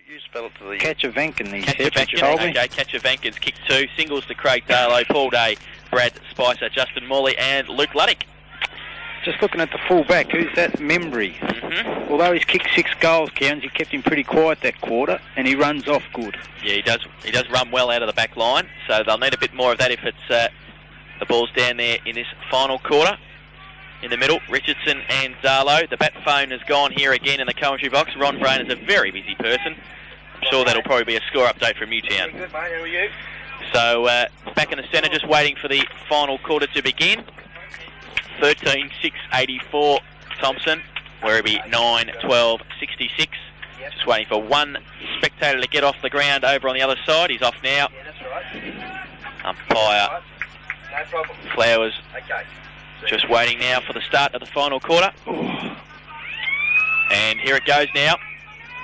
You spell it to the... Kachevankin, Okay, Kachevankin's kick 2. Singles to Craig Darlow, Paul Day, Brad Spicer, Justin Morley and Luke Luddick. Just looking at the full-back, who's that? Membry. Although he's kicked 6 goals, Cairns, he kept him pretty quiet that quarter, and he runs off good. Yeah, he does run well out of the back line, so they'll need a bit more of that if it's the ball's down there in this final quarter. In the middle, Richardson and Darlow. The bat phone has gone here again in the commentary box. Ron Brain is a very busy person. I'm sure that'll probably be a score update from Newtown. Good, mate. How are you? So, back in the centre, just waiting for the final quarter to begin. 13-6-84 Thomson. Werribee 9-12-66. Just waiting for one spectator to get off the ground over on the other side. He's off now. Yeah, that's right. Umpire No problem. Flowers. Okay. Just waiting now for the start of the final quarter. And here it goes now.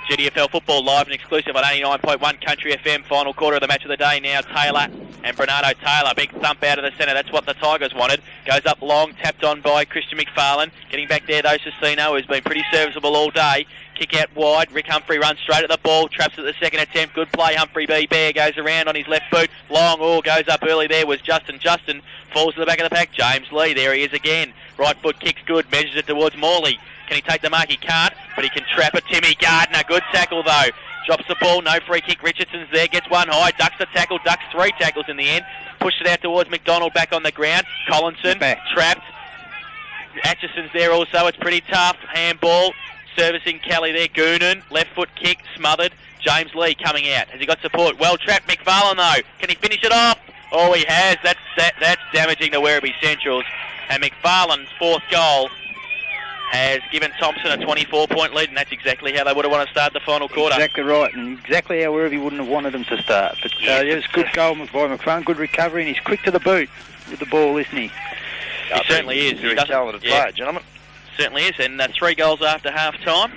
GDFL football live and exclusive on 89.1 Country FM. Final quarter of the match of the day now. Taylor and Bernardo Taylor. Big thump out of the centre. That's what the Tigers wanted. Goes up long, tapped on by Christian McFarlane. Getting back there though, Cicino, who's been pretty serviceable all day. Kick out wide. Rick Humphrey runs straight at the ball. Traps at the second attempt. Good play. Humphrey B. Bear goes around on his left boot. Long. Goes up early there was Justin. Justin falls to the back of the pack. James Lee. There he is again. Right foot kicks good. Measures it towards Morley. Can he take the mark? He can't, but he can trap it. Timmy Gardner. Good tackle though. Drops the ball. No free kick. Richardson's there. Gets one high. Ducks the tackle. Ducks 3 tackles in the end. Pushed it out towards McDonald. Back on the ground. Collinson. Trapped. Atchison's there also. It's pretty tough. Handball. Servicing Kelly there. Goonan. Left foot kick. Smothered. James Lee coming out. Has he got support? Well trapped. McFarlane though. Can he finish it off? Oh, he has. That's damaging the Werribee Centrals. And McFarlane's 4th goal has given Thomson a 24-point lead, and that's exactly how they would have wanted to start the final quarter. Exactly right, and exactly how Werribee wouldn't have wanted them to start. But it was good goal by McFarlane, good recovery, and he's quick to the boot with the ball, isn't he? He certainly is. Very talented player, gentlemen. Certainly is, and 3 goals after half-time.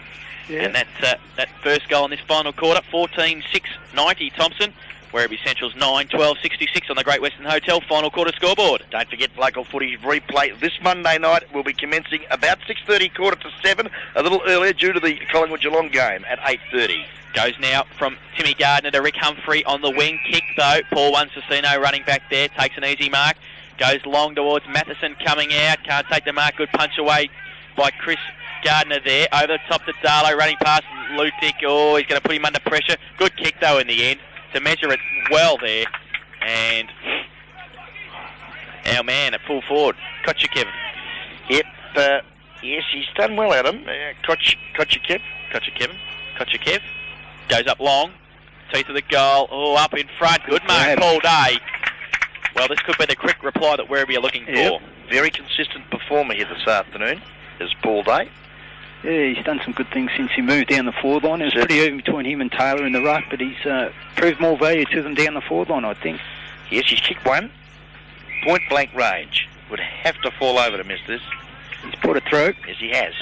Yeah. And that first goal in this final quarter, 14-6-90 Thomson. Werribee Central's 9-12-66 on the Great Western Hotel final quarter scoreboard. Don't forget local footy replay this Monday night will be commencing about 6:30, 6:45, a little earlier due to the Collingwood-Geelong game at 8:30. Goes now from Timmy Gardner to Rick Humphrey on the wing. Kick though, Paul Cicino running back there, takes an easy mark. Goes long towards Matheson coming out, can't take the mark, good punch away by Chris Gardner there. Over the top to Darlow, running past Lutic. Oh, he's going to put him under pressure. Good kick though in the end to measure it well there. And our man at full forward, Kochakev. Yep, yes, he's done well, Adam. Kochakev. Goes up long. Teeth of the goal. Oh, up in front. Good mark, Paul Day. Well, this could be the quick reply that Werribee are looking for. Very consistent performer here this afternoon is Paul Day. Yeah, he's done some good things since he moved down the forward line. It was pretty even between him and Taylor in the ruck, but he's proved more value to them down the forward line, I think. Yes, he's kicked one. Point blank range. Would have to fall over to miss this. He's put it through. Yes, he has.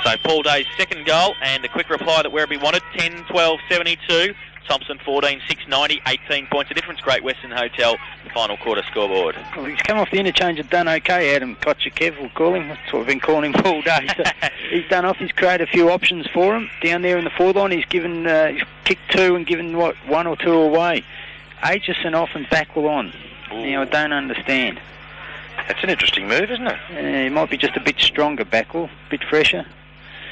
So Paul Day's second goal, and the quick reply that Werribee wanted, 10-12-72. Thomson 14-6-90, 18 points of difference. Great Western Hotel, final quarter scoreboard. Well, he's come off the interchange and done okay, Adam Kochakev, we'll call him. That's what we've been calling him all day. So he's done off, he's created a few options for him down there in the forward line. He's given, he's kicked 2 and given, 1 or 2 away. Aitchison off and Backwell on. Ooh. Now, I don't understand. That's an interesting move, isn't it? He might be just a bit stronger, Backwell, a bit fresher.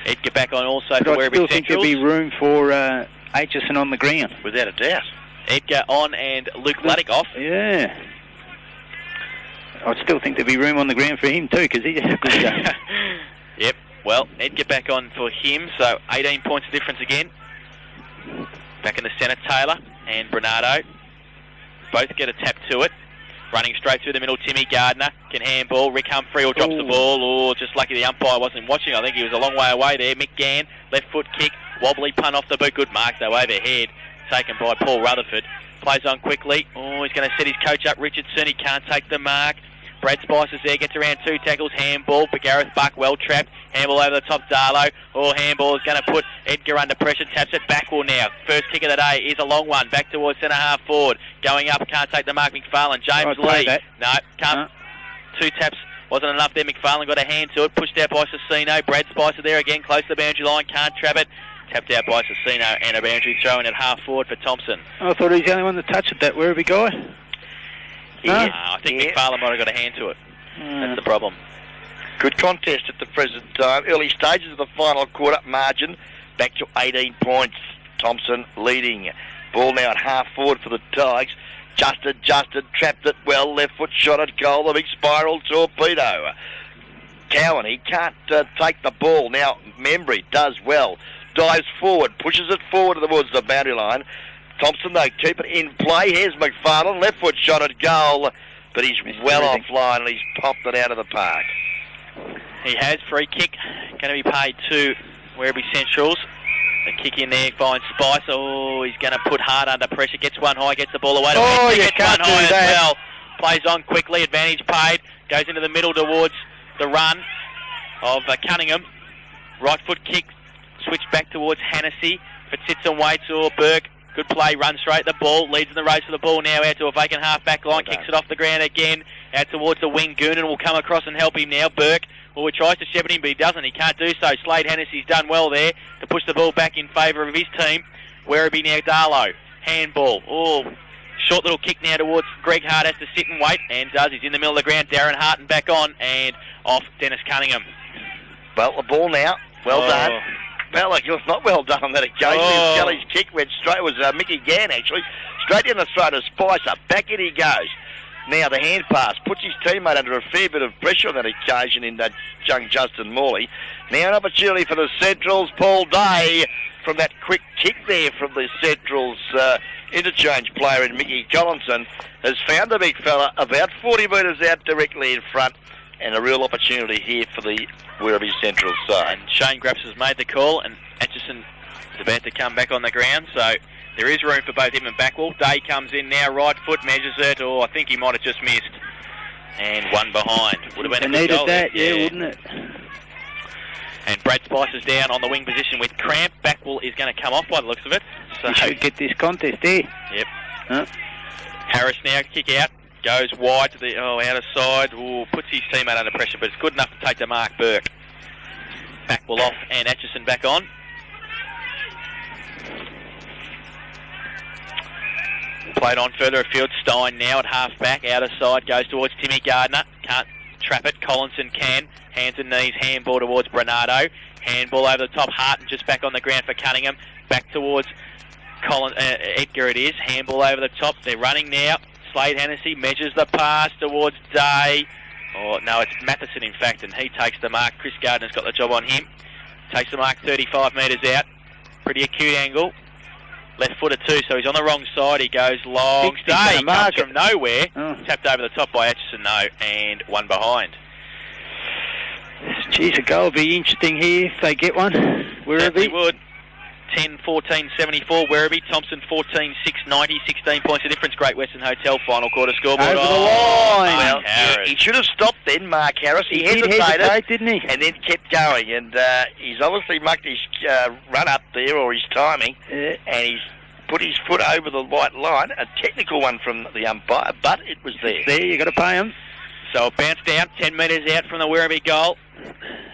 Edgar back on also but for Werribee Centrals. I still think there'll be room for Aitchison on the ground. Without a doubt. Edgar on and Luke Luddick off. Yeah. I still think there'll be room on the ground for him too, because he had a good game. Yep. Well, Edgar back on for him, so 18 points of difference again. Back in the centre, Taylor and Bernardo. Both get a tap to it. Running straight through the middle, Timmy Gardner can handball. Rick Humphrey or drops the ball. Oh, just lucky the umpire wasn't watching. I think he was a long way away there. Mick Gann, left foot kick. Wobbly punt off the boot. Good mark though overhead. Taken by Paul Rutherford. Plays on quickly. Oh, he's going to set his coach up. Richardson, he can't take the mark. Brad Spicer's there, gets around 2 tackles. Handball for Gareth Buck, well trapped. Handball over the top, Darlow. Oh, handball is going to put Edgar under pressure. Taps it backward now. First kick of the day is a long one. Back towards centre half forward. Going up, can't take the mark. McFarlane. James Lee. No, can't. 2 taps. Wasn't enough there. McFarlane got a hand to it. Pushed out by Cicino. Brad Spicer there again, close to the boundary line. Can't trap it. Tapped out by Cicino, and a boundary throw in at half forward for Thomson. I thought he was the only one that touched it, that Werribee guy. Yeah, I think McFarlane might have got a hand to it. That's the problem. Good contest at the present time. Early stages of the final quarter, margin back to 18 points. Thomson leading. Ball now at half forward for the Tigers. Justin, trapped it well, left foot shot at goal, the big spiral torpedo. Cowan, he can't take the ball. Now Membry does well. Dives forward, pushes it forward towards the boundary line. Thomson, though, keep it in play. Here's McFarlane, left foot shot at goal, but he's well offline and he's popped it out of the park. He has free kick, going to be paid to Werribee Centrals. The kick in there finds Spice. Oh, he's going to put hard under pressure. Gets one high, gets the ball away. Oh, you gets can't one do high that. as well. Plays on quickly, advantage paid. Goes into the middle towards the run of Cunningham. Right foot kick, switch back towards Hennessy. If it sits and waits, or Burke. Good play, runs straight the ball, leads in the race for the ball now out to a vacant half-back line, kicks it off the ground again, out towards the wing. Goonan will come across and help him now. Burke, he tries to shepherd him, but he doesn't. He can't do so. Slade Hennessy's done well there to push the ball back in favour of his team. Werribee now, Darlow. Handball. Oh, short little kick now towards Greg Hart, has to sit and wait, and does. He's in the middle of the ground. Darren Harton back on, and off Dennis Cunningham. Well, the ball now. Well done. Well, it was not well done on that occasion. Kelly's kick went straight. It was Mickey Gann, actually. Straight in the throat of Spicer. Back in he goes. Now the hand pass puts his teammate under a fair bit of pressure on that occasion in that young Justin Morley. Now an opportunity for the Centrals. Paul Day from that quick kick there from the Centrals interchange player in Mickey Collinson has found the big fella about 40 metres out directly in front. And a real opportunity here for the Werribee Central side. And Shane Grapps has made the call, and Atchison is about to come back on the ground, so there is room for both him and Backwell. Day comes in now, right foot, measures it, or I think he might have just missed. And one behind. Would have been a good goal. That, yeah, wouldn't it? And Brad Spice is down on the wing position with cramp. Backwell is going to come off by the looks of it. So he should get this contest there. Yep. Harris now, kick out. Goes wide to the outer side. Ooh, puts his teammate under pressure, but it's good enough to take the mark. Burke. Backwell off and Atchison back on. Played on further afield. Stein now at half back. Outer side goes towards Timmy Gardner. Can't trap it. Collinson can. Hands and knees. Handball towards Bernardo. Handball over the top. Harton just back on the ground for Cunningham. Back towards Edgar it is. Handball over the top. They're running now. Slade Hennessy measures the pass towards Day. Oh, no, it's Matheson, in fact, and he takes the mark. Chris Gardner's got the job on him. Takes the mark 35 metres out. Pretty acute angle. Left footer too, so he's on the wrong side. He goes long. Day comes from nowhere. Tapped over the top by Atchison, no, and one behind. Geez, a goal will be interesting here if they get one. Werribee would. 10-14-74 Werribee. Thomson 14-6-90. 16 points of difference. Great Western Hotel final quarter scoreboard. Over the line. Mark He should have stopped then, Mark Harris. He hesitated, didn't he? And then kept going. And he's obviously mucked his run up there, or his timing, and he's put his foot over the white line. A technical one from the umpire, but it was there. It's there, you got to pay him. So it bounced out 10 metres out from the Werribee goal.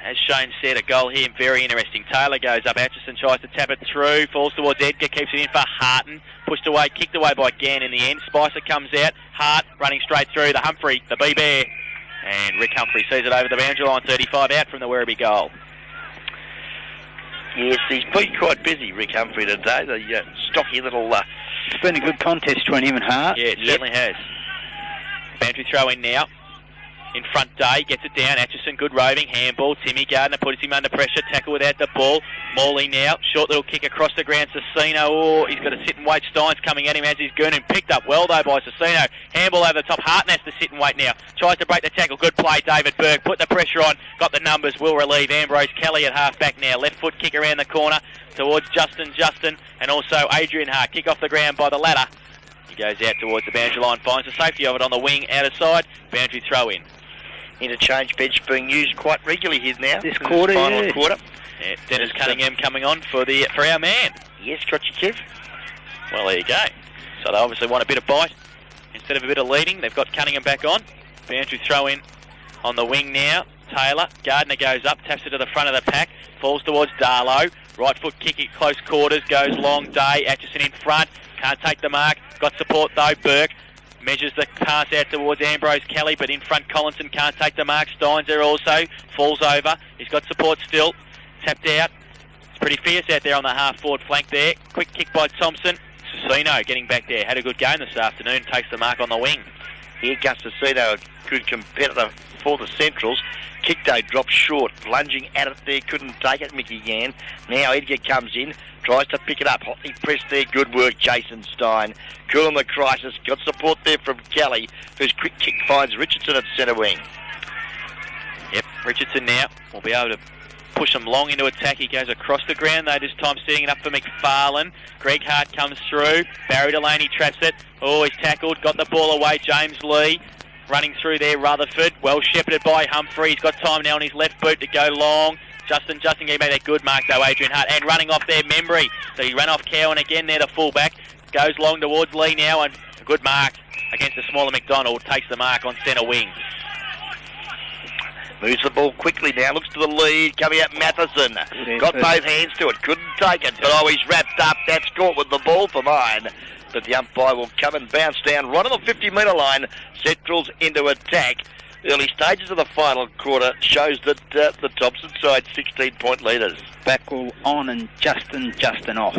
As Shane said, a goal here, very interesting. Taylor goes up, Atchison tries to tap it through, falls towards Edgar, keeps it in for Harton, pushed away, kicked away by Gann in the end. Spicer comes out, Hart running straight through, the Humphrey, the B-Bear. And Rick Humphrey sees it over the boundary line, 35 out from the Werribee goal. Yes, he's been quite busy, Rick Humphrey, today. The stocky little... It's been a good contest between him and Hart. Yeah, it certainly has. Boundary throw in now. In front, Day gets it down. Atchison, good roving. Handball. Timmy Gardner puts him under pressure. Tackle without the ball. Morley now. Short little kick across the ground. Cicino. Oh, he's got to sit and wait. Stein's coming at him as he's going and picked up well, though, by Cicino. Handball over the top. Harton has to sit and wait now. Tries to break the tackle. Good play, David Burke. Put the pressure on. Got the numbers. Will relieve. Ambrose Kelly at half back now. Left foot kick around the corner towards Justin, and also Adrian Hart. Kick off the ground by the ladder. He goes out towards the boundary line. Finds the safety of it on the wing. Outer side. Boundary throw in. Interchange bench being used quite regularly here now. This quarter, final quarter. Yeah, Dennis Cunningham coming on for our man. Yes, got your Kev. Well, there you go. So they obviously want a bit of bite instead of a bit of leading. They've got Cunningham back on. Boundary throw in on the wing now. Taylor. Gardner goes up, taps it to the front of the pack, falls towards Darlow. Right foot kick at close quarters, goes long. Day, Atchison in front, can't take the mark. Got support though, Burke. Measures the pass out towards Ambrose Kelly, but in front Collinson can't take the mark. Steins there also, falls over. He's got support still, tapped out. It's pretty fierce out there on the half-forward flank there. Quick kick by Thomson. Cicino getting back there, had a good game this afternoon, takes the mark on the wing. Here, Gus Cicino, a good competitor for the Centrals. Kick though dropped short, lunging at it there, couldn't take it, Mickey Gann. Now Edgar comes in, tries to pick it up, hotly pressed there, good work Jason Stein. Cool on the crisis, got support there from Kelly, whose quick kick finds Richardson at centre wing. Yep, Richardson now will be able to push him long into attack. He goes across the ground though, this time setting it up for McFarlane. Greg Hart comes through, Barry Delaney traps it. Oh, he's tackled, got the ball away, James Lee. Running through there, Rutherford, well shepherded by Humphrey. He's got time now on his left boot to go long. Justin made a good mark though, Adrian Hart, and running off there, Membry. So he ran off Cowan again there, the fullback. Goes long towards Lee now, and a good mark against the smaller McDonald. Takes the mark on centre wing. Moves the ball quickly now, looks to the lead, coming out Matheson. Got both hands to it, couldn't take it, but he's wrapped up. That's caught with the ball for mine. But the umpire will come and bounce down right on the 50-metre line. Centrals into attack. Early stages of the final quarter shows that the Thomson side 16-point leaders. Backwell on and Justin off.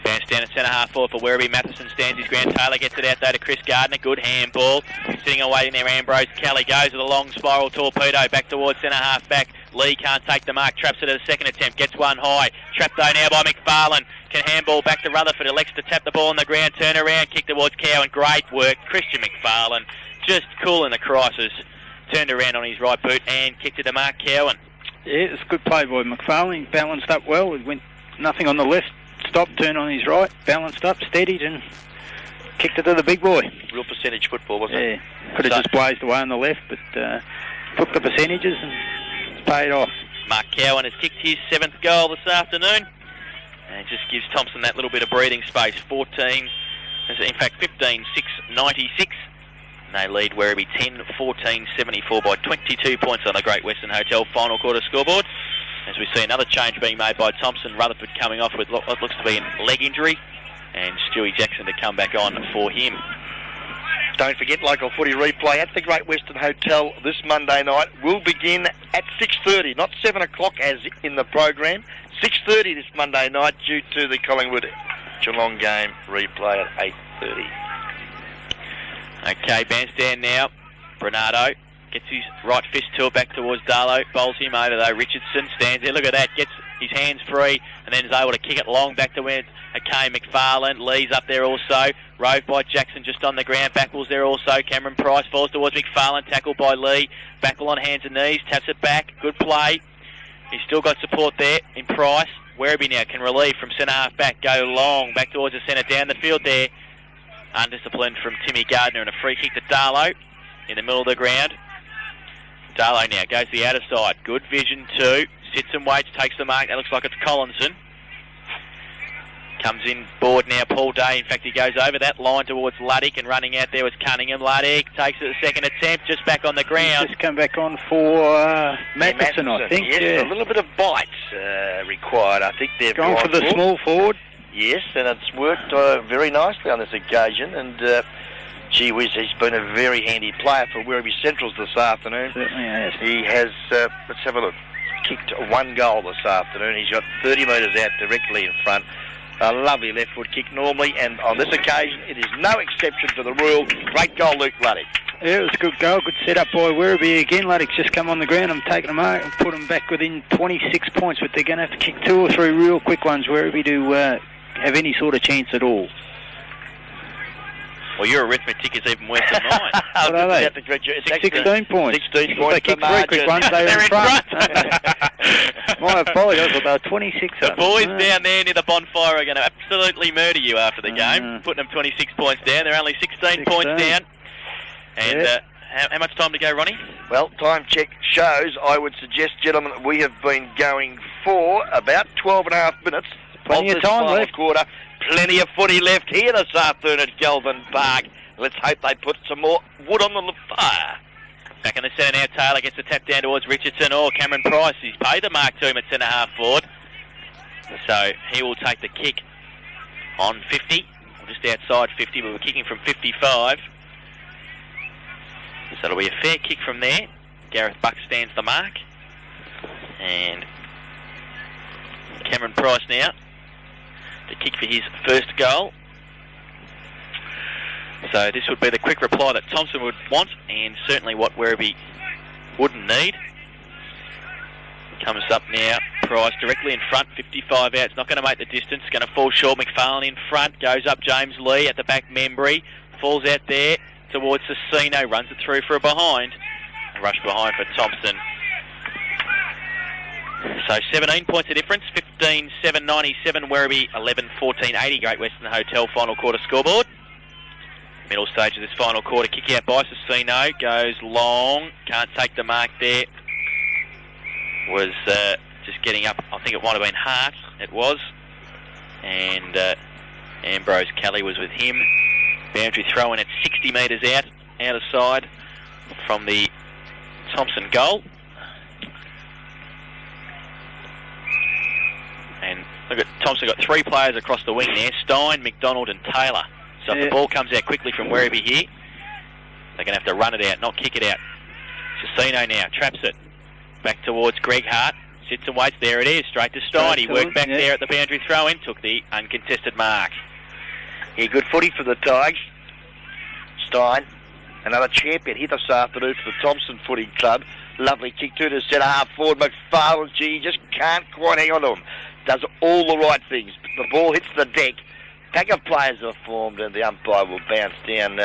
Bounce down at centre half forward for Werribee. Matheson stands his ground. Taylor gets it out there to Chris Gardner. Good handball. Sitting away in there, Ambrose Kelly goes with a long spiral torpedo back towards centre half back. Lee can't take the mark. Traps it at a second attempt. Gets one high. Trapped though now by McFarlane. Can handball back to Rutherford. Elects to tap the ball on the ground. Turn around. Kick towards Cowan. Great work. Christian McFarlane just cool in the crisis. Turned around on his right boot and kicked it to Mark Cowan. Yeah, it's a good play by McFarlane. Balanced up well. He went nothing on the left. Stopped, turned on his right. Balanced up, steadied and kicked it to the big boy. Real percentage football, wasn't it? Yeah. Could have just blazed away on the left, but took the percentages and it's paid off. Mark Cowan has kicked his 7th goal this afternoon. And it just gives Thomson that little bit of breathing space. 15, in fact 15-6-96. And they lead Werribee 10-14-74 by 22 points on the Great Western Hotel final quarter scoreboard. As we see another change being made by Thomson, Rutherford coming off with what looks to be a leg injury, and Stewie Jackson to come back on for him. Don't forget, local footy replay at the Great Western Hotel this Monday night will begin at 6:30, not 7 o'clock as in the program. 6:30 this Monday night due to the Collingwood-Geelong game replay at 8:30. Okay, bandstand now. Bernardo gets his right fist to it back towards Darlow. Bowls him over though. Richardson stands there. Look at that. Gets his hands free and then is able to kick it long back to where it came. McFarlane. Lee's up there also. Rove by Jackson just on the ground. Backwell's there also. Cameron Price falls towards McFarlane. Tackled by Lee. Backwell on hands and knees. Taps it back. Good play. He's still got support there in Price. Werribee now can relieve from centre half back. Go long back towards the centre down the field there. Undisciplined from Timmy Gardner and a free kick to Darlow in the middle of the ground. Darlow now goes to the outer side. Good vision too. Sits and waits, takes the mark. That looks like it's Collinson. Comes in board now, Paul Day. In fact, he goes over that line towards Luddick, and running out there was Cunningham. Luddick takes it the second attempt, just back on the ground. Just come back on for Matheson, I think. Yes, yeah. A little bit of bite required. I think they've gone for the small forward. Yes, and it's worked very nicely on this occasion. And gee whiz, he's been a very handy player for Werribee Centrals this afternoon. Certainly has. He has, let's have a look, kicked 1 goal this afternoon. He's got 30 metres out directly in front. A lovely left foot kick normally, and on this occasion it is no exception to the rule. Great goal, Luke Luddick. Yeah, it was a good goal, good set up by Werribee again. Luddick's just come on the ground and taken them out and put them back within 26 points, but they're going to have to kick 2 or 3 real quick ones, Werribee, to have any sort of chance at all. Well, your arithmetic is even worse than mine. What are they? 16 points. 16 points. They kick 3 quick ones, they're in front. My apologies, but they're 26 The boys down there near the bonfire are going to absolutely murder you after the game, putting them 26 points down. They're only 16 points down. And how much time to go, Ronnie? Well, time check shows, I would suggest, gentlemen, we have been going for about 12 and a half minutes. Plenty of time left. Quarter. Plenty of footy left here this afternoon at Galvin Park. Let's hope they put some more wood on the fire. Back in the centre now, Taylor gets the tap down towards Richardson. Cameron Price, he's paid the mark to him at centre half forward. So he will take the kick on 50, or just outside 50, but we're kicking from 55. So it'll be a fair kick from there. Gareth Buck stands the mark. And Cameron Price now to kick for his first goal. So this would be the quick reply that Thomson would want, and certainly what Werribee wouldn't need. Comes up now, Price directly in front, 55 out. It's not going to make the distance. It's going to fall short. McFarlane in front, goes up James Lee at the back. Membry falls out there towards Cicino, runs it through for a behind. A rush behind for Thomson. So 17 points of difference, 15-7-97 Werribee, 11-14-80 Great Western Hotel final quarter scoreboard. Middle stage of this final quarter, kick out by Cicino, goes long, can't take the mark there. Was just getting up, I think it might have been Hart, it was. And Ambrose Kelly was with him. Boundary throw in at 60 metres out of side from the Thomson goal. And look at Thomson, got 3 players across the wing there, Stein, McDonald and Taylor. So if the ball comes out quickly from Werribee here, they're going to have to run it out, not kick it out. Cicino now, traps it. Back towards Greg Hart, sits and waits, there it is, straight to Stein. He worked back there at the boundary throw-in, took the uncontested mark. Yeah, good footy for the Tigers. Stein, another champion here this afternoon for the Thomson Footy Club. Lovely kick to the centre half forward. McFarlane, gee, just can't quite hang on to him. Does all the right things. The ball hits the deck. Pack of players are formed and the umpire will bounce down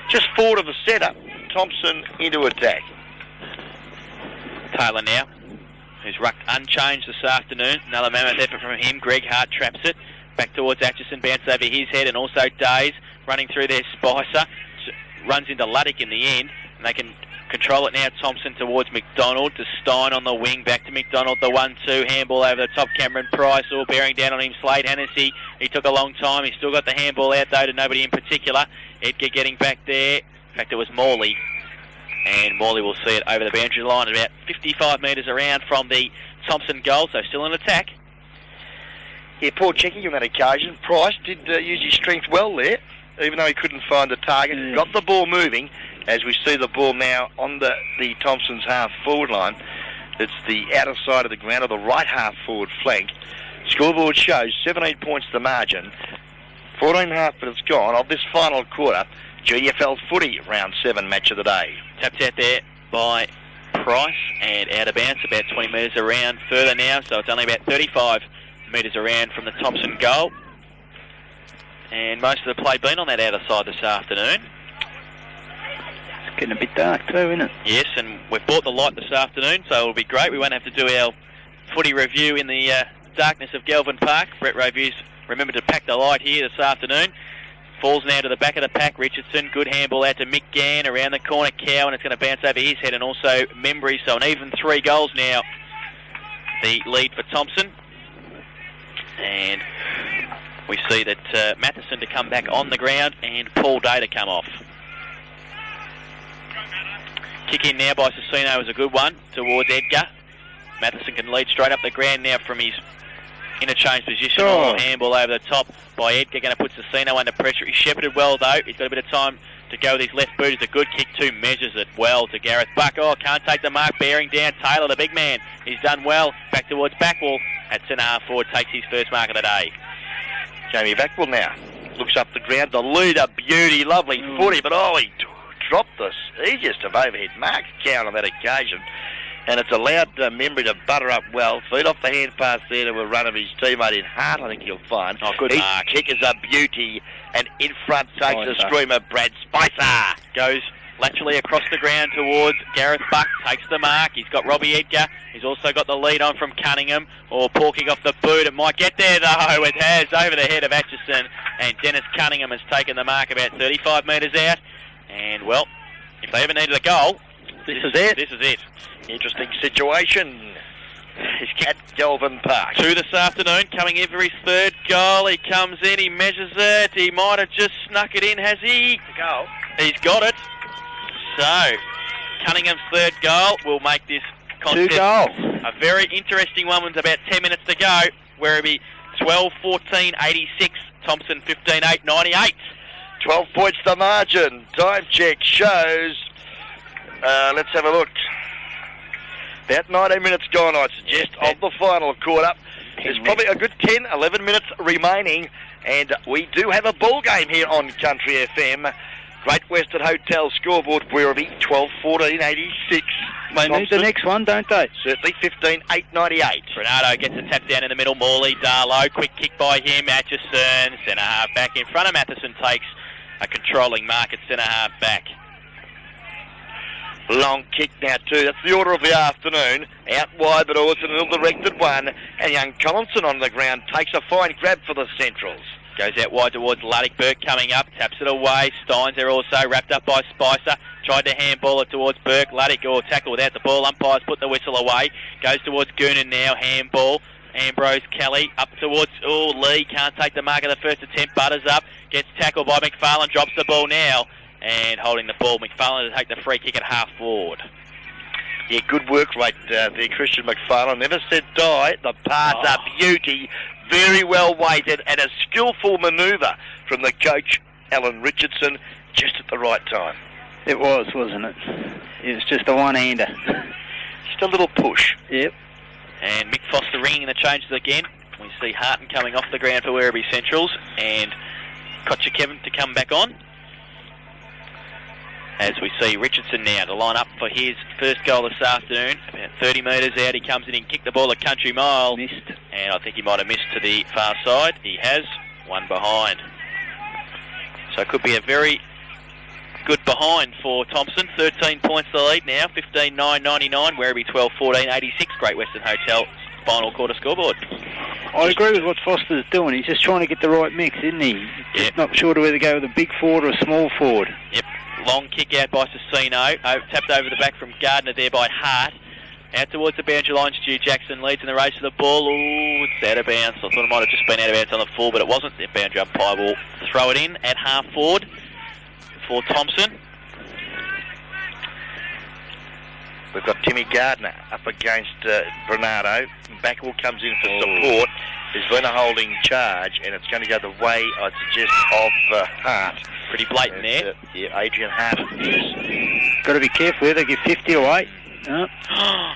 just forward of the centre. Thomson into attack. Taylor now, who's rucked unchanged this afternoon. Another mammoth effort from him. Greg Hart traps it. Back towards Atchison, bounce over his head, and also Days running through there. Spicer runs into Luddick in the end, and they can control it now. Thomson towards McDonald, to Stein on the wing, back to McDonald, the 1-2, handball over the top. Cameron Price all bearing down on him. Slade Hennessy, he took a long time. He's still got the handball out though to nobody in particular. Edgar getting back there. In fact, it was Morley. And Morley will see it over the boundary line at about 55 metres around from the Thomson goal, so still in attack. Yeah, poor checking on that occasion. Price did use his strength well there, even though he couldn't find the target. Yeah. Got the ball moving, as we see the ball now on the Thomson's half-forward line. It's the outer side of the ground, or the right half-forward flank. Scoreboard shows 17 points the margin. 14.5 minutes gone of this final quarter. GFL footy, round 7 match of the day. Tapped out there by Price and out of bounds about 20 metres around further now, so it's only about 35 metres around from the Thomson goal. And most of the play been on that outer side this afternoon. It's getting a bit dark too, isn't it? Yes, and we've bought the light this afternoon, so it'll be great. We won't have to do our footy review in the darkness of Galvin Park. Brett Reviews remembered to pack the light here this afternoon. Falls now to the back of the pack. Richardson, good handball out to Mick Gann around the corner. Cow, and it's going to bounce over his head, and also Membry. So an even 3 goals now. The lead for Thomson. And we see that Matheson to come back on the ground and Paul Day to come off. Kick in now by Cicino is a good one towards Edgar. Matheson can lead straight up the ground now from his interchange position. Oh. Handball over the top by Edgar, going to put Cicino under pressure. He shepherded well though. He's got a bit of time to go with his left boot. It's a good kick too, measures it well to Gareth Buck. Oh, can't take the mark, bearing down Taylor, the big man. He's done well. Back towards Backwell at centre half forward, takes his first mark of the day. Jamie Backwell now looks up the ground. The leader, beauty, lovely footy, but oh, he dropped the easiest of overhead marks count on that occasion. And it's allowed Membry to butter up well. Feed off the hand pass there to a run of his teammate in Hart, I think he'll find. Oh, good mark. His kick is a beauty. And in front takes a screamer, Brad Spicer. Goes laterally across the ground towards Gareth Buck. Takes the mark. He's got Robbie Edgar. He's also got the lead on from Cunningham. Or Paul kick off the boot. It might get there though. It has over the head of Atchison. And Dennis Cunningham has taken the mark about 35 metres out. And well, if they ever needed a goal, this is it. This is it. Interesting situation. He's at Galvin Park. 2 this afternoon, coming in for his 3rd goal. He comes in, he measures it. He might have just snuck it in, has he? Goal. He's got it. So, Cunningham's 3rd goal will make this contest 2 goals. A very interesting one with about 10 minutes to go. Werribee 12-14-86. Thomson 15-8-98. 12 points the margin. Time check shows. Let's have a look. About 19 minutes gone, I'd suggest, of the final quarter. There's probably a good 10, 11 minutes remaining, and we do have a ball game here on Country FM. Great Western Hotel scoreboard, Werribee 12-14-86. They need the next one, don't they? Certainly 15-8-98. Bernardo gets a tap down in the middle. Morley, Darlow, quick kick by him. Atchison, centre half back in front of Matheson, takes a controlling mark at centre half back. Long kick now too. That's the order of the afternoon. Out wide, but also an ill-directed one. And young Collinson on the ground takes a fine grab for the Centrals. Goes out wide towards Luddick. Burke coming up, taps it away. Steins there also, wrapped up by Spicer. Tried to handball it towards Burke. Luddick, tackle without the ball. Umpires put the whistle away. Goes towards Goonan now, handball. Ambrose Kelly up towards Lee. Can't take the mark of the first attempt. Butters up. Gets tackled by McFarlane. Drops the ball now. And holding the ball, McFarlane to take the free kick at half forward. Yeah, good work rate there, Christian McFarlane. Never said die. The pass a beauty. Very well weighted and a skillful manoeuvre from the coach, Alan Richardson, just at the right time. It was, wasn't it? It was just a one-hander. Just a little push. Yep. And Mick Foster ringing the changes again. We see Harton coming off the ground for Werribee Centrals and Kotcha Kevin to come back on. As we see Richardson now to line up for his first goal this afternoon. About 30 metres out, he comes in and kicked the ball a country mile. Missed. And I think he might have missed to the far side. He has, one behind. So it could be a very good behind for Thomson. 13 points the lead now, 15-9-99. Werribee 12-14-86. Great Western Hotel final quarter scoreboard. I agree with what Foster's doing. He's just trying to get the right mix, isn't he? Just not sure to whether go with a big forward or a small forward. Yep. Long kick out by Cicino. Tapped over the back from Gardner there by Hart. Out towards the boundary line, Stu Jackson leads in the race to the ball. Ooh, it's out of bounds. I thought it might have just been out of bounds on the full, but it wasn't. The boundary umpire will throw it in at half forward for Thomson. We've got Timmy Gardner up against Bernardo. Backwell comes in for support. There's been a holding charge, and it's going to go the way, I'd suggest, of Hart. Pretty blatant there. Yeah, Adrian Hart is. Got to be careful here. They give 50 away.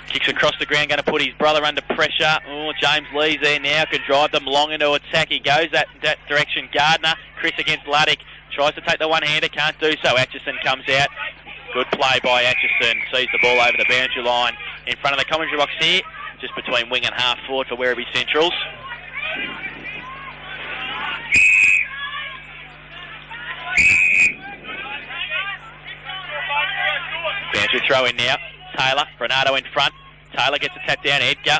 Kicks across the ground, going to put his brother under pressure. Oh, James Lee's there now, can drive them long into attack. He goes that direction. Gardner, Chris against Luddick, tries to take the one-hander, can't do so. Atchison comes out. Good play by Atchison, sees the ball over the boundary line in front of the commentary box here, just between wing and half forward for Werribee Centrals. Boundary throw in now. Taylor, Bernardo in front. Taylor gets a tap down. Edgar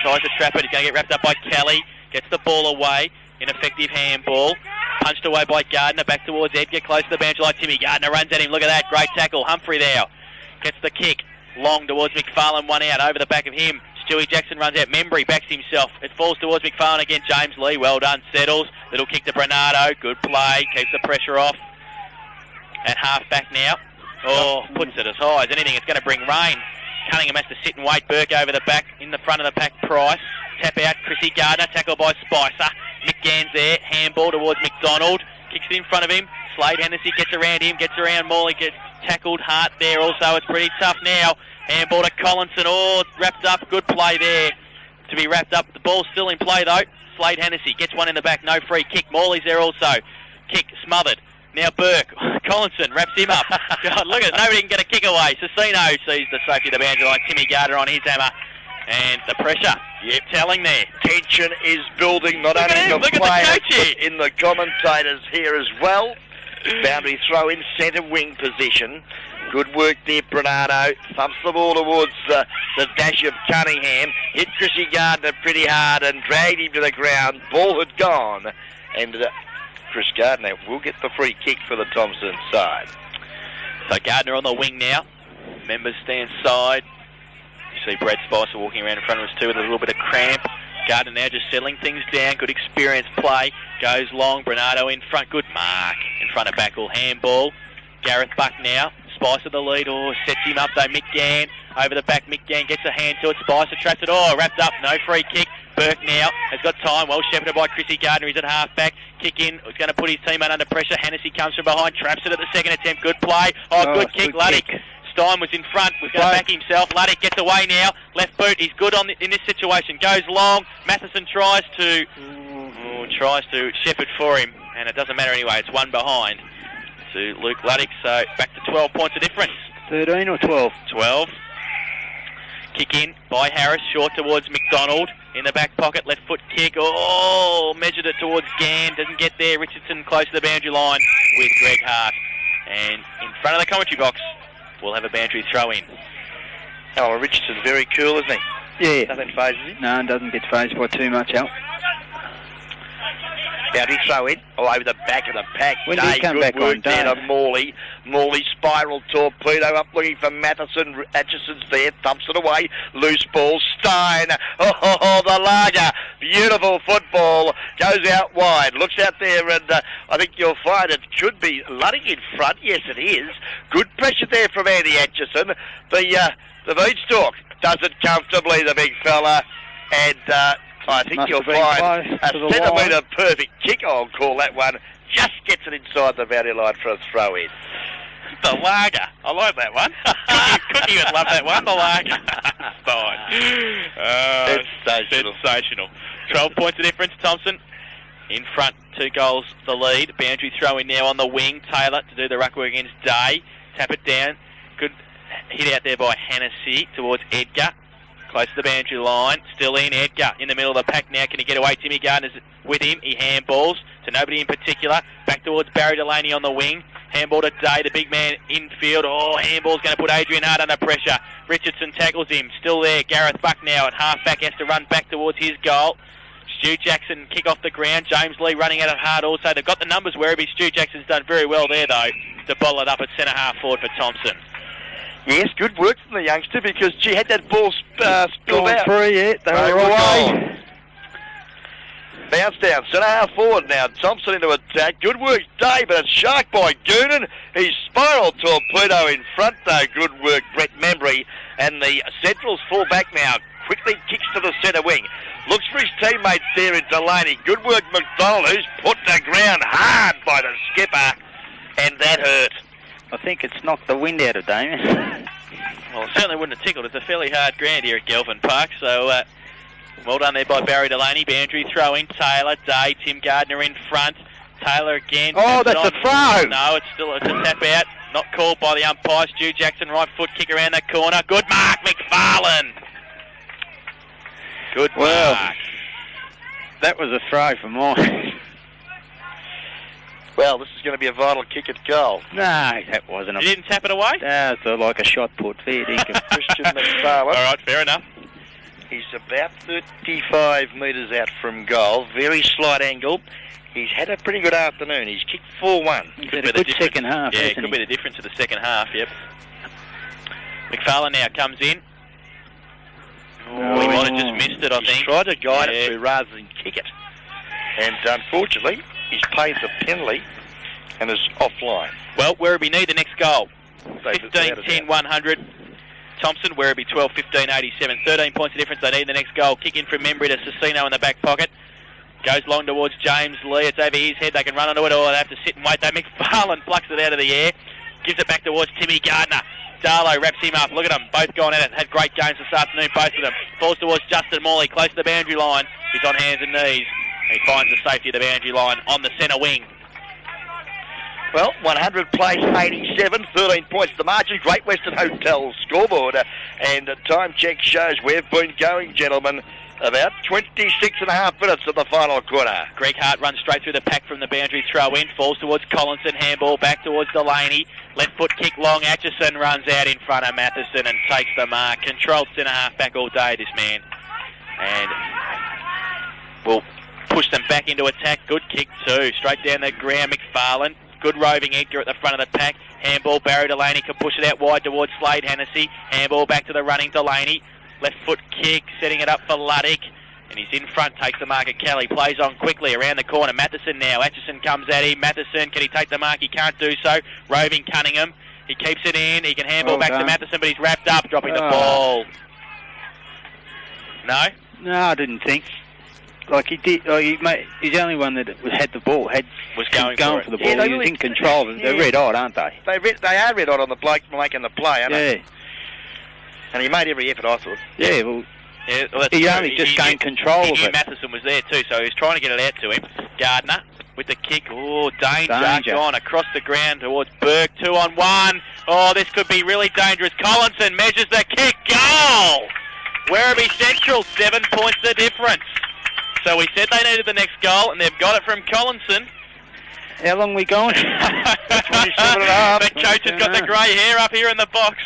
tries to trap it. He's going to get wrapped up by Kelly. Gets the ball away. Ineffective handball. Punched away by Gardner. Back towards Edgar. Close to the bench like Timmy. Gardner runs at him. Look at that. Great tackle. Humphrey there. Gets the kick. Long towards McFarlane. One out. Over the back of him. Stewie Jackson runs out. Membry backs himself. It falls towards McFarlane again. James Lee. Well done. Settles. Little kick to Bernardo. Good play. Keeps the pressure off. At half back now. Puts it as high as anything. It's going to bring rain. Cunningham has to sit and wait. Burke over the back. In the front of the pack, Price. Tap out. Chrissy Gardner. Tackle by Spicer. Mick Gann's there. Handball towards McDonald. Kicks it in front of him. Slade Hennessy gets around him. Gets around Morley. Gets tackled. Hart there also. It's pretty tough now. Handball to Collinson. It's wrapped up. Good play there to be wrapped up. The ball's still in play though. Slade Hennessy gets one in the back. No free kick. Morley's there also. Kick smothered. Now Burke. Collinson wraps him up. God, look at it. Nobody can get a kick away. Cicino sees the safety of the boundary line. Timmy Gardner on his hammer. And the pressure. Yep, telling there. Tension is building, not only in the players, but in the commentators here as well. Boundary throw in centre wing position. Good work there, Bernardo. Thumps the ball towards the dash of Cunningham. Hit Chrissy Gardner pretty hard and dragged him to the ground. Ball had gone. And Chris Gardner will get the free kick for the Thomson side. So Gardner on the wing now. Members stand side. You see Brad Spicer walking around in front of us too with a little bit of cramp. Gardner now just settling things down. Good experienced play. Goes long. Bernardo in front. Good mark. In front of Backall. Handball. Gareth Buck now. Spicer the lead. Sets him up though. Mick Gann over the back. Mick Gann gets a hand to it. Spicer traps it. Wrapped up. No free kick. Burke now has got time. Well shepherded by Chrissy Gardner. He's at half-back. Kick in. He's going to put his teammate under pressure. Hennessy comes from behind. Traps it at the second attempt. Good play. Good kick. Luddick. Stein was in front. Was going to back himself. Luddick gets away now. Left boot. He's good in this situation. Goes long. Matheson tries to shepherd for him. And it doesn't matter anyway. It's one behind to Luke Luddick. So back to 12 points of difference. 13 or 12? 12. Kick in by Harris, short towards McDonald. In the back pocket, left foot kick. Measured it towards Gann. Doesn't get there. Richardson close to the boundary line with Greg Hart. And in front of the commentary box, we'll have a boundary throw in. Oh, Richardson's very cool, isn't he? Yeah. Nothing phases him. No, doesn't get phased by too much, Al. Boundary throw in, over the back of the pack. When did he come back on? Down to Morley. Morley spiral torpedo up looking for Matheson. Atchison's there. Thomson away. Loose ball. Stein. The larger. Beautiful football. Goes out wide. Looks out there and I think you'll find it should be Luddick in front. Yes, it is. Good pressure there from Andy Atchison. The beanstalk does it comfortably, the big fella. And I think you'll find a centimetre perfect kick, I'll call that one. Just gets it inside the boundary line for a throw in. The lager. I like that one. Cookie would love that one. The lager. Fine. Sensational. 12 points of difference. Thomson in front. 2 goals the lead. Boundary throw in now on the wing. Taylor to do the ruck work against Day. Tap it down. Good hit out there by Hennessy towards Edgar. Close to the boundary line. Still in. Edgar in the middle of the pack now. Can he get away? Timmy Gardner's with him. He handballs to nobody in particular. Back towards Barry Delaney on the wing. Handball to Day, the big man infield. Handball's going to put Adrian Hart under pressure. Richardson tackles him. Still there. Gareth Buck now at half-back has to run back towards his goal. Stu Jackson kick off the ground. James Lee running out at Hart also. They've got the numbers Werribee. Stu Jackson's done very well there, though, to bottle it up at centre-half forward for Thomson. Yes, good work from the youngster because she had that ball spilled out. Free, yeah, they were away. Bounce down, centre half forward now. Thomson into attack. Good work, Dave, but it's shark by Goonan. He's spiraled torpedo in front, though. Good work, Brett Membry. And the Central's full back now. Quickly kicks to the centre wing. Looks for his teammates there in Delaney. Good work, McDonald, who's put the ground hard by the skipper. And that hurt. I think it's knocked the wind out of Damien. Well, it certainly wouldn't have tickled. It's a fairly hard ground here at Gelvin Park, so well done there by Barry Delaney. Boundary throw in. Taylor, Day, Tim Gardner in front. Taylor again. That's a throw. No, it's a tap out. Not called by the umpire. Stu Jackson, right foot kick around that corner. Good mark, McFarlane. Good mark. That was a throw for mine. Well, this is going to be a vital kick at goal. No, that wasn't. You didn't tap it away? No, it's like a shot put. Fair dinkum. Christian McFarlane. All right, fair enough. He's about 35 metres out from goal. Very slight angle. He's had a pretty good afternoon. He's kicked 4-1. He's had a good second half, yeah, it could be the difference of the second half, yep. McFarlane now comes in. He might have just missed it, I think. He's tried to guide it through rather than kick it. And unfortunately, he's paid the penalty and is offline. Well, Werribee need the next goal. 15-10-100. Thomson, Werribee 12-15-87. 13 points of difference. They need the next goal. Kick in from Membry to Cicino in the back pocket. Goes long towards James Lee. It's over his head. They can run onto it, or they have to sit and wait. Though McFarlane plucks it out of the air. Gives it back towards Timmy Gardner. Darlow wraps him up. Look at them. Both gone at it. Had great games this afternoon, both of them. Falls towards Justin Morley, close to the boundary line. He's on hands and knees. He finds the safety of the boundary line on the centre wing. Well, 100 plays 87, 13 points the margin. Great Western Hotel scoreboard. And time check shows we've been going, gentlemen, about 26 and a half minutes of the final quarter. Greg Hart runs straight through the pack from the boundary throw in. Falls towards Collinson. Handball back towards Delaney. Left foot kick long. Atchison runs out in front of Matheson and takes the mark. Controlled centre half back all day, this man. And will push them back into attack. Good kick too. Straight down the ground, McFarlane. Good roving Edgar at the front of the pack. Handball, Barry Delaney can push it out wide towards Slade Hennessy. Handball back to the running Delaney. Left foot kick, setting it up for Luddick. And he's in front, takes the mark at Kelly. Plays on quickly around the corner. Matheson now. Atchison comes at him. Matheson, can he take the mark? He can't do so. Roving Cunningham. He keeps it in. He can handball back to Matheson, but he's wrapped up, dropping the ball. No? No, I didn't think. like he did. He's the only one that had the ball. Was going for the ball. He was in control. They're red hot, aren't they? They are red hot on the bloke making the play, aren't they? And he made every effort, I thought. Yeah, well, he true. Only just gained control of it. He knew Matheson was there too, so he was trying to get it out to him. Gardner with the kick. Oh, danger. Gone across the ground towards Burke. 2-on-1. Oh, this could be really dangerous. Collinson measures the kick. Goal! Werribee Central, 7 points the difference. So we said they needed the next goal, and they've got it from Collinson. How long we going? 27.5. The coach has got the grey hair up here in the box.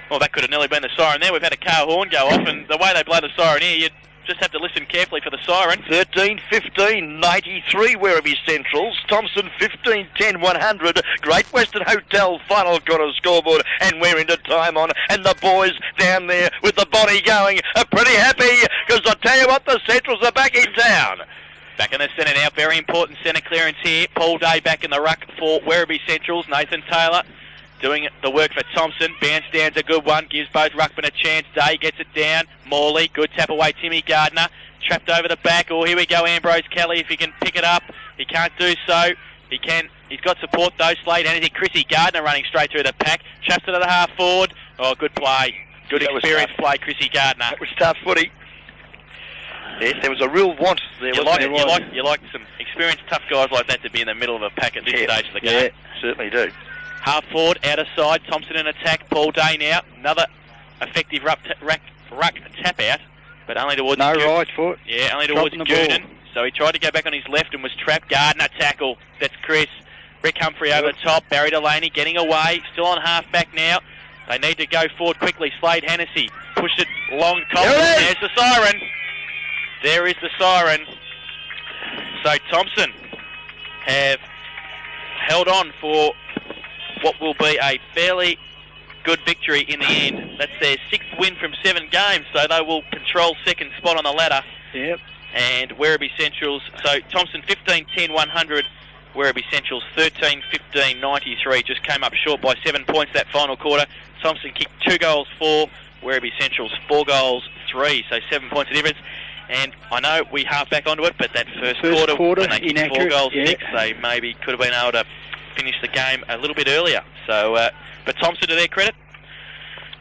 Well, that could have nearly been the siren there. We've had a car horn go off, and the way they blow the siren here, you just have to listen carefully for the siren. 13-15, 93 Werribee Centrals. Thomson 15-10, 100. Great Western Hotel final quarter scoreboard, and we're into time on. And the boys down there with the body going are pretty happy, because I tell you what, the Centrals are back in town. Back in the centre now, very important centre clearance here. Paul Day back in the ruck for Werribee Centrals. Nathan Taylor doing the work for Thomson. Bandstand's a good one, gives both ruckmen a chance. Day gets it down. Morley, good tap away. Timmy Gardner trapped over the back. Oh, here we go, Ambrose Kelly, if he can pick it up. He can't do so. He can. He's got support though. Slade Hennessy. Chrissy Gardner running straight through the pack. Traps it to the half forward. Oh, good play. Good experience play, Chrissy Gardner. That was tough footy. Yes, there was a real want there. You like some experienced, tough guys like that to be in the middle of a pack at this stage of the game. Yeah, certainly do. Half forward, outer side, Thomson in attack. Paul Day now. Another effective ruck tap out, but only towards right foot. Yeah, only towards Goonan. So he tried to go back on his left and was trapped. Gardner tackle. That's Chris. Rick Humphrey over the top. Barry Delaney getting away. Still on half back now. They need to go forward quickly. Slade Hennessy pushed it long. There's the siren. There is the siren. So Thomson have held on for what will be a fairly good victory in the end. That's their 6th win from 7 games, so they will control second spot on the ladder. Yep. And Werribee Centrals, so Thomson 15-10, 100. Werribee Centrals 13-15, 93. Just came up short by 7 points that final quarter. Thomson kicked 2 goals, 4. Werribee Centrals 4 goals, 3. So 7 points of difference. And I know we half back onto it, but that first quarter when they kicked 4 goals, 6, they maybe could have been able to finish the game a little bit earlier. So, but Thomson, to their credit,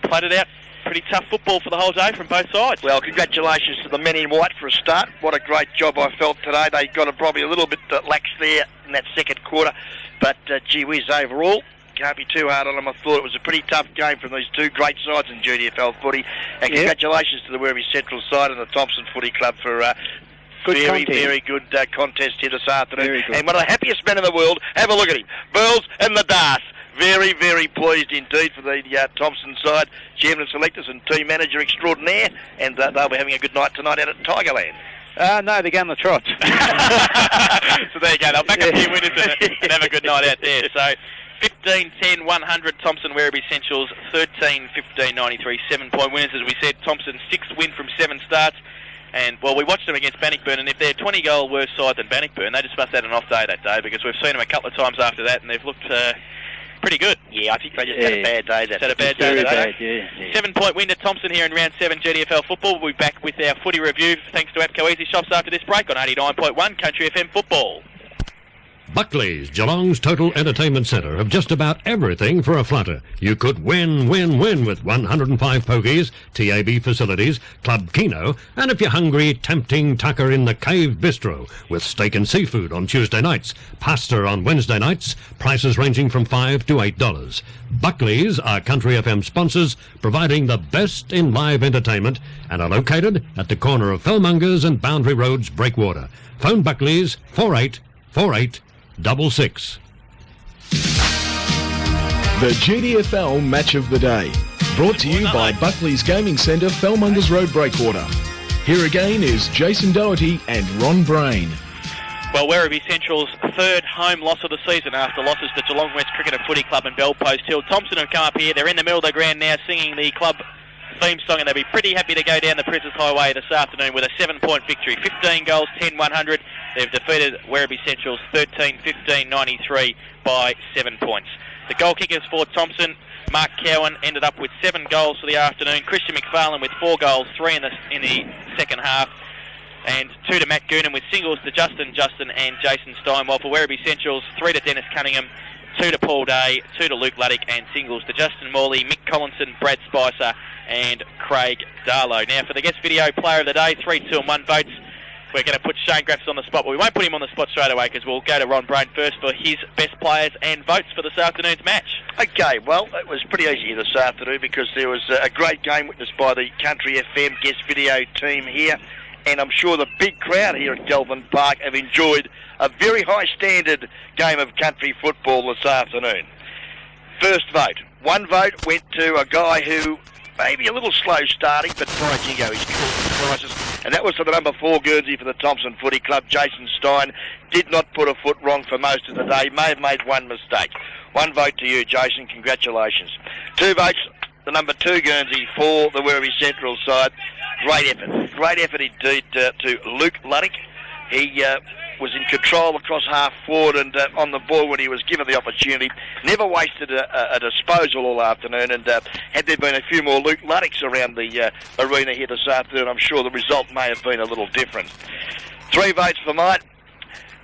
played it out. Pretty tough football for the whole day from both sides. Well, congratulations to the men in white for a start. What a great job I felt today. They got probably a little bit lax there in that second quarter, but gee whiz, overall, can't be too hard on them. I thought it was a pretty tough game from these two great sides in GDFL footy. And congratulations to the Werribee Central side and the Thomson Footy Club for very good contest here this afternoon. And one of the happiest men in the world, have a look at him, Burls and the Das. Very, very pleased indeed for the Thomson side, chairman of selectors and team manager extraordinaire, and they'll be having a good night tonight out at Tigerland. No, they're going the trots. So there you go, they'll back a few winners and have a good night out there. So 15-10, 100, Thomson Werribee Centrals, 13-15, 93, 7-point winners. As we said, Thomson's 6th win from 7 starts. And, well, we watched them against Bannockburn, and if they're a 20-goal worse side than Bannockburn, they just must have had an off day that day, because we've seen them a couple of times after that, and they've looked pretty good. Yeah, I think they just had a bad day. Had a bad day today. 7-point win to Thomson here in round 7 GDFL football. We'll be back with our footy review thanks to APCO Easy Shops after this break on 89.1 Country FM Football. Buckley's, Geelong's total entertainment centre, have just about everything for a flutter. You could win with 105 pokies, TAB facilities, Club Keno, and if you're hungry, tempting tucker in the Cave Bistro, with steak and seafood on Tuesday nights, pasta on Wednesday nights, prices ranging from $5 to $8. Buckley's are Country FM sponsors, providing the best in live entertainment, and are located at the corner of Fellmongers and Boundary Roads, Breakwater. Phone Buckley's 484866. The GDFL Match of the Day, brought to you by Buckley's Gaming Centre, Fellmongers Road, Breakwater. Here again is Jason Doherty and Ron Brain. Well, Werribee Central's 3rd home loss of the season after losses to Geelong West Cricket and Footy Club and Bellpost Hill. Thomson have come up here. They're in the middle of the ground now singing the club theme song, and they'll be pretty happy to go down the Princess Highway this afternoon with a 7-point victory. 15 goals, 10, 100. They've defeated Werribee Central's 13-15, 93 by 7 points. The goal kickers for Thomson, Mark Cowan, ended up with 7 goals for the afternoon. Christian McFarlane with 4 goals, 3 in the second half. and 2 to Matt Goonan, with singles to Justin and Jason Stein, while for Werribee Centrals, 3 to Dennis Cunningham, 2 to Paul Day, 2 to Luke Luddick, and singles to Justin Morley, Mick Collinson, Brad Spicer, and Craig Darlow. Now for the guest video player of the day, 3, 2 and 1 votes. We're going to put Shane Graffs on the spot, but we won't put him on the spot straight away because we'll go to Ron Brain first for his best players and votes for this afternoon's match. Okay, well, it was pretty easy this afternoon because there was a great game witnessed by the Country FM guest video team here, and I'm sure the big crowd here at Galvin Park have enjoyed a very high standard game of country football this afternoon. First vote. 1 vote went to a guy who maybe a little slow starting, but by jingo, he's caught the crisis. And that was for the number 4 Guernsey for the Thomson Footy Club. Jason Stein did not put a foot wrong for most of the day, may have made 1 mistake. 1 vote to you, Jason, congratulations. 2 votes, the number 2 Guernsey for the Werribee Central side. Great effort indeed to Luke Luddick. He was in control across half forward and on the ball when he was given the opportunity. Never wasted a disposal all afternoon, and had there been a few more Luke Luddicks around the arena here this afternoon, I'm sure the result may have been a little different. 3 votes for mine.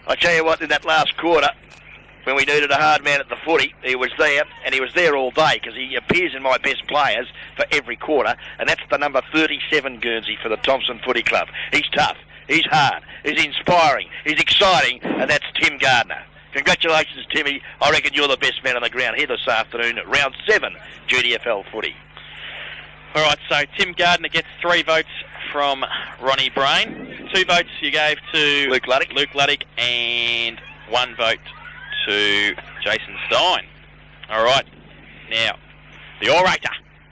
I tell you what, in that last quarter, when we needed a hard man at the footy, he was there, and he was there all day because he appears in my best players for every quarter, and that's the number 37 Guernsey for the Thomson Footy Club. He's tough. He's hard, he's inspiring, he's exciting, and that's Tim Gardner. Congratulations, Timmy. I reckon you're the best man on the ground here this afternoon at round 7, GDFL footy. All right, so Tim Gardner gets 3 votes from Ronnie Brain. 2 votes you gave to Luke Luddick, and 1 vote to Jason Stein. All right, now, the orator.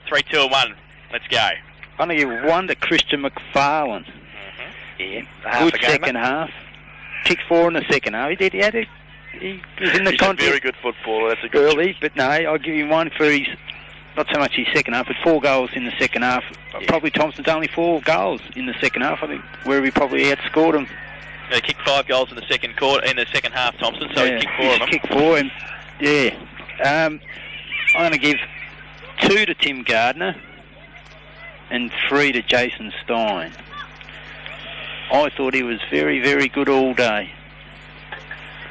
3, 2 and 1. Let's go. I'm going to give 1 to Christian McFarlane. Yeah, good second half. Kicked 4 in the second half. He was in the contest. He's a very good footballer. That's a good early, but no, I'll give him 1 for his, not so much his second half, but 4 goals in the second half. Yeah. Probably Thompson's only 4 goals in the second half. I think Werribee probably outscored him. They kicked 5 goals in the second quarter, in the second half, Thompson. So he kicked 4 of them. Kicked 4, and I'm going to give 2 to Tim Gardner and 3 to Jason Stein. I thought he was very, very good all day.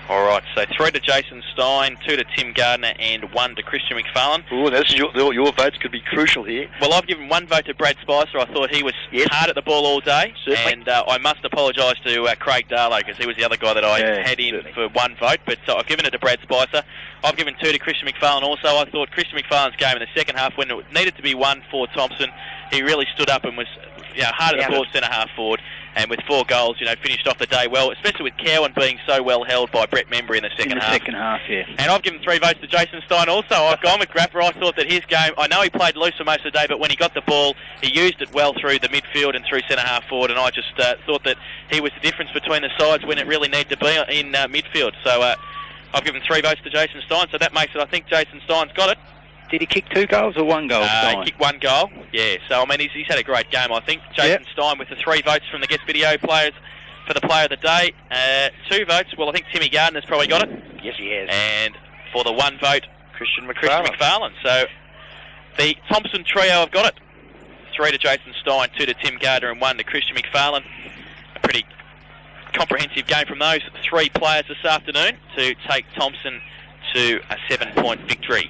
All right, so 3 to Jason Stein, 2 to Tim Gardner, and 1 to Christian McFarlane. Oh, that's your votes could be crucial here. Well, I've given 1 vote to Brad Spicer. I thought he was hard at the ball all day. Certainly. And I must apologise to Craig Darlow because he was the other guy that I had in for 1 vote. But I've given it to Brad Spicer. I've given 2 to Christian McFarlane also. I thought Christian McFarlane's game in the second half, when it needed to be 1 for Thomson, he really stood up and was hard at the ball, centre-half forward, and with 4 goals, finished off the day well, especially with Cowan being so well held by Brett Membry in the second half. Second half, yeah. And I've given 3 votes to Jason Stein also. I've gone with Grapper. I thought that his game, I know he played loose for most of the day, but when he got the ball, he used it well through the midfield and through centre-half forward, and I just thought that he was the difference between the sides when it really needed to be in midfield. So I've given 3 votes to Jason Stein, so that makes it, I think Jason Stein's got it. Did he kick 2 goals or 1 goal? He kicked 1 goal, yeah. So, I mean, he's had a great game, I think. Jason Stein with the 3 votes from the guest video players for the player of the day. 2 votes, well, I think Timmy Gardner's probably got it. Yes, he has. And for the 1 vote, Christian McFarlane. So, the Thomson trio have got it. 3 to Jason Stein, 2 to Tim Gardner, and 1 to Christian McFarlane. A pretty comprehensive game from those 3 players this afternoon to take Thomson to a 7-point victory.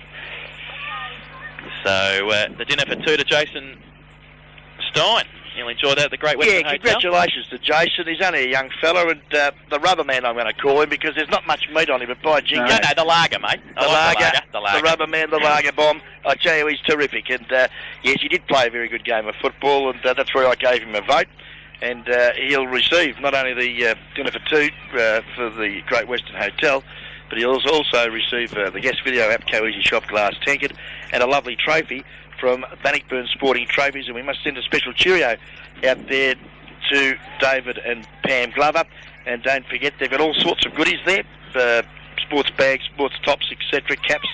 So, the dinner for 2 to Jason Stein. You'll enjoy that at the Great Western Hotel. Congratulations to Jason. He's only a young fella, and the rubber man I'm going to call him because there's not much meat on him, but by jingo. No, the lager, mate. The lager. The rubber man, the lager bomb. I tell you, he's terrific. And, yes, he did play a very good game of football, and that's where I gave him a vote. And he'll receive not only the dinner for 2 for the Great Western Hotel, but he'll also receive the guest video app, Co-Easy Shop Glass Tankard, and a lovely trophy from Bannockburn Sporting Trophies. And we must send a special cheerio out there to David and Pam Glover. And don't forget, they've got all sorts of goodies there, sports bags, sports tops, etc., caps.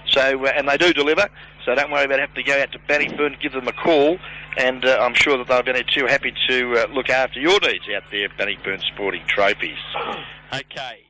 So, and they do deliver, so don't worry about having to go out to Bannockburn, give them a call, and I'm sure that they'll be too happy to look after your needs out there at Bannockburn Sporting Trophies. Okay.